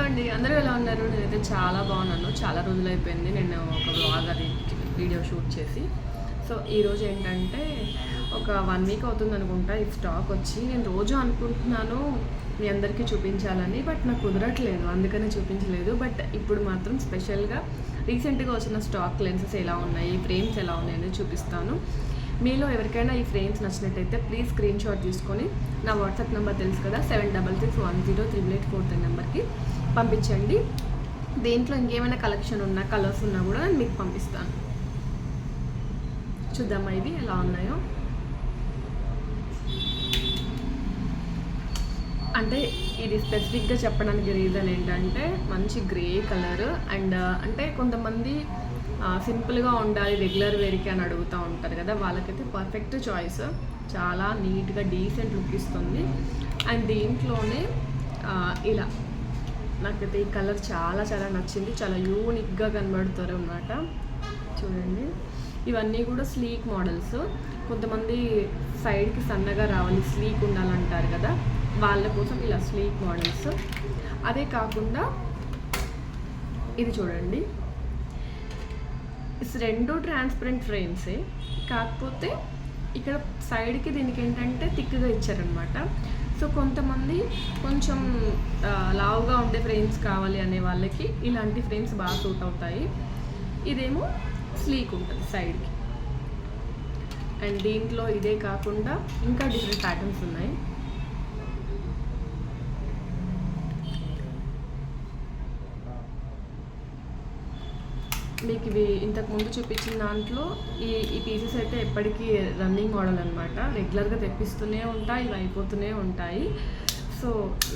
అండి, అందరూ ఎలా ఉన్నారు? నేనైతే చాలా బాగున్నాను. చాలా రోజులైపోయింది నేను ఒక వ్లాగ్ అది వీడియో షూట్ చేసి. సో ఈరోజు ఏంటంటే ఒక 1 వీక్ అవుతుంది అనుకుంటా ఈ స్టాక్ వచ్చి. నేను రోజు అనుకుంటున్నాను మీ అందరికీ చూపించాలని, బట్ నాకు కుదరట్లేదు, అందుకనే చూపించలేదు. బట్ ఇప్పుడు మాత్రం స్పెషల్గా రీసెంట్గా వచ్చిన స్టాక్ లెన్సెస్ ఎలా ఉన్నాయి, ఫ్రేమ్స్ ఎలా ఉన్నాయి అనేది చూపిస్తాను. మీలో ఎవరికైనా ఈ ఫ్రేమ్స్ నచ్చినట్టయితే ప్లీజ్ స్క్రీన్ షాట్ తీసుకొని నా వాట్సాప్ నెంబర్ తెలుసు కదా, 7661088843 నెంబర్కి పంపించండి. దేంట్లో ఇంకేమైనా కలెక్షన్ ఉన్నా, కలర్స్ ఉన్నా కూడా నేను మీకు పంపిస్తాను. చూద్దామా ఇవి ఎలా ఉన్నాయో. అంటే ఇది స్పెసిఫిక్గా చెప్పడానికి రీజన్ ఏంటంటే మంచి గ్రే కలర్ అండ్ అంటే కొంతమంది సింపుల్గా ఉండాలి రెగ్యులర్ వేర్కి అని అడుగుతూ ఉంటారు కదా, వాళ్ళకైతే పర్ఫెక్ట్ చాయిస్. చాలా నీట్గా డీసెంట్ లుక్ ఇస్తుంది. అండ్ దీంట్లోనే ఇలా నాకైతే ఈ కలర్ చాలా చాలా నచ్చింది. చాలా యూనిక్గా కనబడుతారు అన్నమాట. చూడండి, ఇవన్నీ కూడా స్లీక్ మోడల్స్. కొంతమంది సైడ్కి సన్నగా రావాలి, స్లీక్ ఉండాలంటారు కదా, వాళ్ళ కోసం ఇలా స్లీక్ మోడల్స్. అదే కాకుండా ఇది చూడండి, రెండు ట్రాన్స్పరెంట్ ఫ్రేమ్సే, కాకపోతే ఇక్కడ సైడ్కి దీనికి ఏంటంటే థిక్గా ఇచ్చారనమాట. సో కొంతమంది కొంచెం లావుగా ఉండే ఫ్రేమ్స్ కావాలి అనే వాళ్ళకి ఇలాంటి ఫ్రేమ్స్ బాగా సూట్ అవుతాయి. ఇదేమో స్లీక్ ఉంటుంది సైడ్కి. అండ్ దీంట్లో ఇదే కాకుండా ఇంకా డిఫరెంట్ ప్యాటర్న్స్ ఉన్నాయి. మీకు ఇవి ఇంతకుముందు చూపించిన దాంట్లో ఈ పీసెస్ అయితే ఎప్పటికీ రన్నింగ్ మోడల్ అనమాట. రెగ్యులర్గా తెప్పిస్తూనే ఉంటాయి, ఇవి అయిపోతూనే ఉంటాయి. సో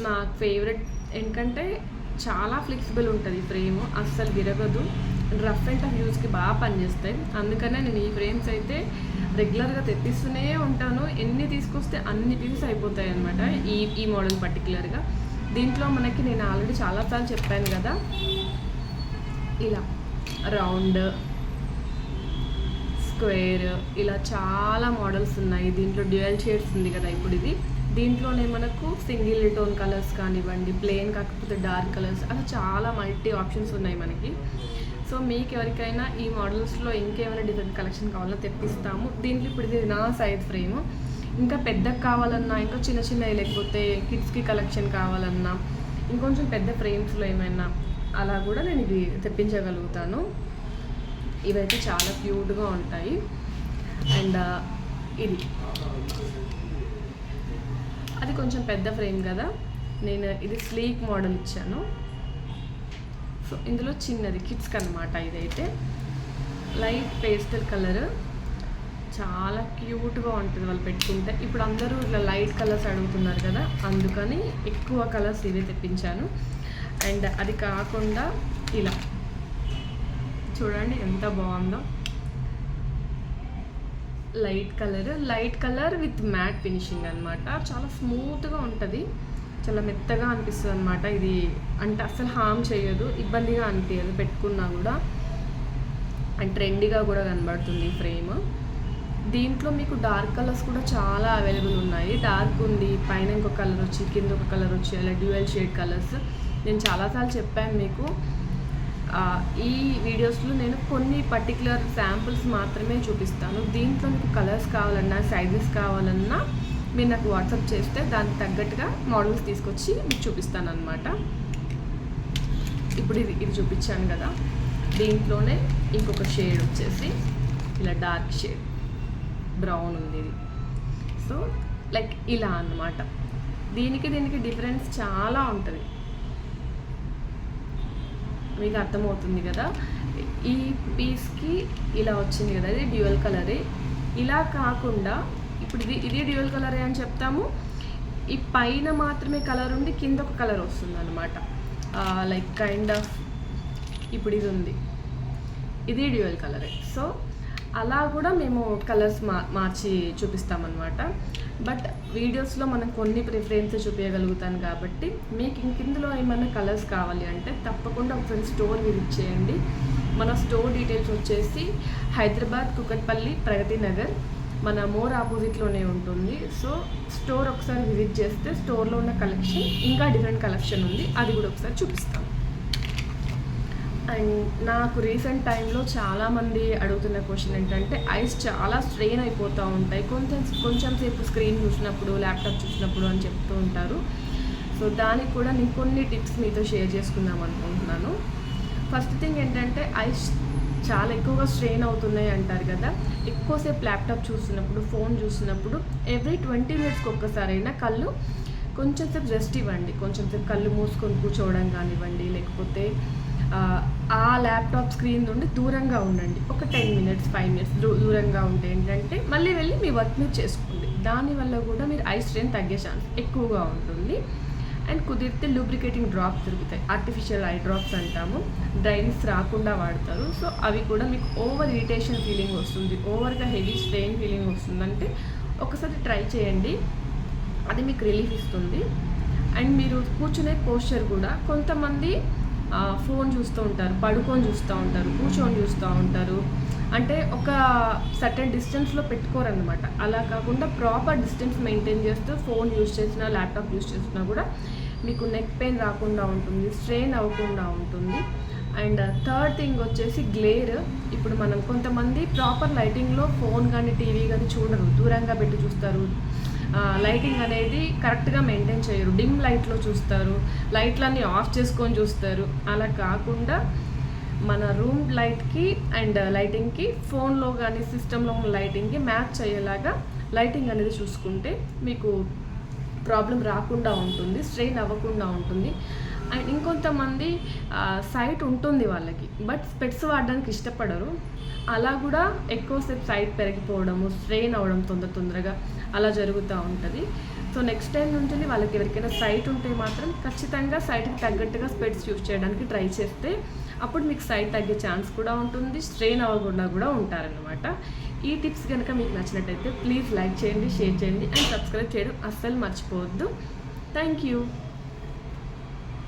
నా ఫేవరెట్ ఎందుకంటే చాలా ఫ్లెక్సిబుల్ ఉంటుంది ఫ్రేమ్, అస్సలు విరగదు. రఫ్ అండ్ టఫ్ యూజ్కి బాగా పనిచేస్తాయి. అందుకనే నేను ఈ ఫ్రేమ్స్ అయితే రెగ్యులర్గా తెప్పిస్తూనే ఉంటాను. ఎన్ని తీసుకొస్తే అన్ని పీసెస్ అయిపోతాయి అనమాట. ఈ మోడల్ పర్టికులర్గా దీంట్లో మనకి నేను ఆల్రెడీ చాలాసార్లు చెప్పాను కదా, ఇలా రౌండ్, స్క్వేర్, ఇలా చాలా మోడల్స్ ఉన్నాయి. దీంట్లో డ్యూయల్ షేడ్స్ ఉంది కదా ఇప్పుడు ఇది. దీంట్లోనే మనకు సింగిల్ టోన్ కలర్స్ కానివ్వండి, ప్లెయిన్ కాకపోతే డార్క్ కలర్స్, అలా చాలా మల్టీ ఆప్షన్స్ ఉన్నాయి మనకి. సో మీకు ఎవరికైనా ఈ మోడల్స్లో ఇంకేమైనా డిఫరెంట్ కలెక్షన్ కావాలో తెప్పిస్తాము. దీంట్లో ఇప్పుడు ఇది నా సైజ్ ఫ్రేమ్. ఇంకా పెద్దగా కావాలన్నా, ఇంకా చిన్న చిన్నవి లేకపోతే కిడ్స్కి కలెక్షన్ కావాలన్నా, ఇంకొంచెం పెద్ద ఫ్రేమ్స్లో ఏమైనా అలా కూడా నేను ఇవి తెప్పించగలుగుతాను. ఇవైతే చాలా క్యూట్గా ఉంటాయి. అండ్ ఇది అది కొంచెం పెద్ద ఫ్రేమ్ కదా, నేను ఇది స్లీక్ మోడల్ ఇచ్చాను. సో ఇందులో చిన్నది కిడ్స్కి అనమాట. ఇదైతే లైట్ పేస్టల్ కలర్, చాలా క్యూట్గా ఉంటుంది వాళ్ళు పెట్టుకుంటే. ఇప్పుడు అందరూ ఇలా లైట్ కలర్స్ అడుగుతున్నారు కదా, అందుకని ఎక్కువ కలర్స్ ఇవే తెప్పించాను. అండ్ అది కాకుండా ఇలా చూడండి ఎంత బాగుందో, light colour with matte finishing అనమాట. చాలా స్మూత్గా ఉంటుంది, చాలా మెత్తగా అనిపిస్తుంది అనమాట. ఇది అంటే అసలు హామ్ చేయదు, ఇబ్బందిగా అనిపించదు పెట్టుకున్నా కూడా. అండ్ ట్రెండీగా కూడా కనబడుతుంది ఈ ఫ్రేమ్. దీంట్లో మీకు డార్క్ కలర్స్ కూడా చాలా అవైలబుల్ ఉన్నాయి. డార్క్ ఉంది, పైన ఇంకొక కలర్ వచ్చి, కింద ఒక కలర్ వచ్చి, అలా డ్యూయల్ షేడ్ కలర్స్. నేను చాలాసార్లు చెప్పాను మీకు, ఈ వీడియోస్లో నేను కొన్ని పర్టికులర్ శాంపుల్స్ మాత్రమే చూపిస్తాను. దీంట్లో మీకు కలర్స్ కావాలన్నా, సైజెస్ కావాలన్నా మీరు నాకు వాట్సాప్ చేస్తే దానికి తగ్గట్టుగా మోడల్స్ తీసుకొచ్చి మీకు చూపిస్తాను అనమాట. ఇప్పుడు ఇది చూపించాను కదా, దీంట్లోనే ఇంకొక షేడ్ వచ్చేసి ఇలా డార్క్ షేడ్ బ్రౌన్ ఉంది ఇది. సో లైక్ ఇలా అన్నమాట. దీనికి డిఫరెన్స్ చాలా ఉంటుంది, మీకు అర్థమవుతుంది కదా. ఈ పీస్కి ఇలా వచ్చింది కదా, ఇది డ్యూయల్ కలరే. ఇలా కాకుండా ఇప్పుడు ఇది డ్యూయల్ కలరే అని చెప్తాము, ఈ పైన మాత్రమే కలర్ ఉండి కింద ఒక కలర్ వస్తుంది అనమాట. లైక్ కైండ్ ఆఫ్ ఇప్పుడు ఇది ఉంది, ఇది డ్యూయల్ కలరే. సో అలా కూడా మేము కలర్స్ మార్చి చూపిస్తామన్నమాట. బట్ వీడియోస్లో మనం కొన్ని ప్రిఫరెన్స్ చూపించగలుగుతాను కాబట్టి మీకు ఇందులో ఏమైనా కలర్స్ కావాలి అంటే తప్పకుండా ఒకసారి స్టోర్ విజిట్ చేయండి. మన స్టోర్ డీటెయిల్స్ వచ్చేసి హైదరాబాద్, కుకట్పల్లి, ప్రగతి నగర్, మన మోర్ ఆపోజిట్లోనే ఉంటుంది. సో స్టోర్ ఒకసారి విజిట్ చేస్తే స్టోర్లో ఉన్న కలెక్షన్ ఇంకా డిఫరెంట్ కలెక్షన్ ఉంది, అది కూడా ఒకసారి చూపిస్తాను. అండ్ నాకు రీసెంట్ టైంలో చాలామంది అడుగుతున్న క్వశ్చన్ ఏంటంటే ఐస్ చాలా స్ట్రెయిన్ అయిపోతూ ఉంటాయి కొంచెం సేపు స్క్రీన్ చూసినప్పుడు, ల్యాప్టాప్ చూసినప్పుడు అని చెప్తూ ఉంటారు. సో దానికి కూడా నేను కొన్ని టిప్స్ మీతో షేర్ చేసుకుందాం అనుకుంటున్నాను. ఫస్ట్ థింగ్ ఏంటంటే ఐస్ చాలా ఎక్కువగా స్ట్రెయిన్ అవుతున్నాయి అంటారు కదా, ఎక్కువసేపు ల్యాప్టాప్ చూస్తున్నప్పుడు, ఫోన్ చూస్తున్నప్పుడు ఎవ్రీ 20 minutesకి ఒక్కసారైనా కళ్ళు కొంచెం సేపు రెస్ట్ ఇవ్వండి. కొంచెం సేపు కళ్ళు మూసుకొని కూర్చోవడం కానివ్వండి, లేకపోతే ఆ ల్యాప్టాప్ స్క్రీన్ నుండి దూరంగా ఉండండి. ఒక 10 minutes 5 minutes దూరంగా ఉంటే ఏంటంటే మళ్ళీ వెళ్ళి మీ వర్క్ మీరు చేసుకోండి. దానివల్ల కూడా మీరు ఐ స్ట్రెయిన్ తగ్గే ఛాన్స్ ఎక్కువగా ఉంటుంది. అండ్ కుదిరితే లూబ్రికేటింగ్ డ్రాప్స్ దొరుకుతాయి, ఆర్టిఫిషియల్ ఐ డ్రాప్స్ అంటాము, డ్రైనెస్ రాకుండా వాడతారు. సో అవి కూడా మీకు ఓవర్ ఇరిటేషన్ ఫీలింగ్ వస్తుంది, ఓవర్గా హెవీ స్ట్రెయిన్ ఫీలింగ్ వస్తుందంటే ఒకసారి ట్రై చేయండి, అది మీకు రిలీఫ్ ఇస్తుంది. అండ్ మీరు కూర్చునే పోస్చర్ కూడా కొంతమంది ఫోన్ చూస్తూ ఉంటారు, పడుకొని చూస్తూ ఉంటారు, కూర్చొని చూస్తూ ఉంటారు, అంటే ఒక సర్టెన్ డిస్టెన్స్లో పెట్టుకోరన్నమాట. అలా కాకుండా ప్రాపర్ డిస్టెన్స్ మెయింటైన్ చేస్తూ ఫోన్ యూజ్ చేసినా, ల్యాప్టాప్ యూజ్ చేసినా కూడా మీకు నెక్ పెయిన్ రాకుండా ఉంటుంది, స్ట్రెయిన్ అవ్వకుండా ఉంటుంది. అండ్ థర్డ్ థింగ్ వచ్చేసి గ్లేర్. ఇప్పుడు మనం కొంతమంది ప్రాపర్ లైటింగ్లో ఫోన్ కానీ టీవీ కానీ చూడరు, దూరంగా పెట్టి చూస్తారు, లైటింగ్ అనేది కరెక్ట్గా మెయింటైన్ చేయరు, డిమ్ లైట్లో చూస్తారు, లైట్లన్నీ ఆఫ్ చేసుకొని చూస్తారు. అలా కాకుండా మన రూమ్ లైట్కి అండ్ లైటింగ్కి, ఫోన్లో కానీ సిస్టంలో ఉన్న లైటింగ్కి మ్యాచ్ అయ్యేలాగా లైటింగ్ అనేది చూసుకుంటే మీకు ప్రాబ్లం రాకుండా ఉంటుంది, స్ట్రెయిన్ అవ్వకుండా ఉంటుంది. అండ్ ఇంకొంతమంది సైట్ ఉంటుంది వాళ్ళకి, బట్ స్పెట్స్ వాడడానికి ఇష్టపడరు. అలా కూడా ఎక్కువసేపు సైట్ పెరిగిపోవడము, స్ట్రెయిన్ అవ్వడం తొందరగా అలా జరుగుతూ ఉంటుంది. సో నెక్స్ట్ టైం నుంచి వాళ్ళకి ఎవరికైనా సైట్ ఉంటే మాత్రం ఖచ్చితంగా సైట్కి తగ్గట్టుగా స్పెట్స్ యూజ్ చేయడానికి ట్రై చేస్తే అప్పుడు మీకు సైట్ తగ్గే ఛాన్స్ కూడా ఉంటుంది, స్ట్రెయిన్ అవ్వకుండా కూడా ఉంటారనమాట. ఈ టిప్స్ కనుక మీకు నచ్చినట్టయితే ప్లీజ్ లైక్ చేయండి, షేర్ చేయండి అండ్ సబ్స్క్రైబ్ చేయడం అస్సలు మర్చిపోవద్దు. Thank you.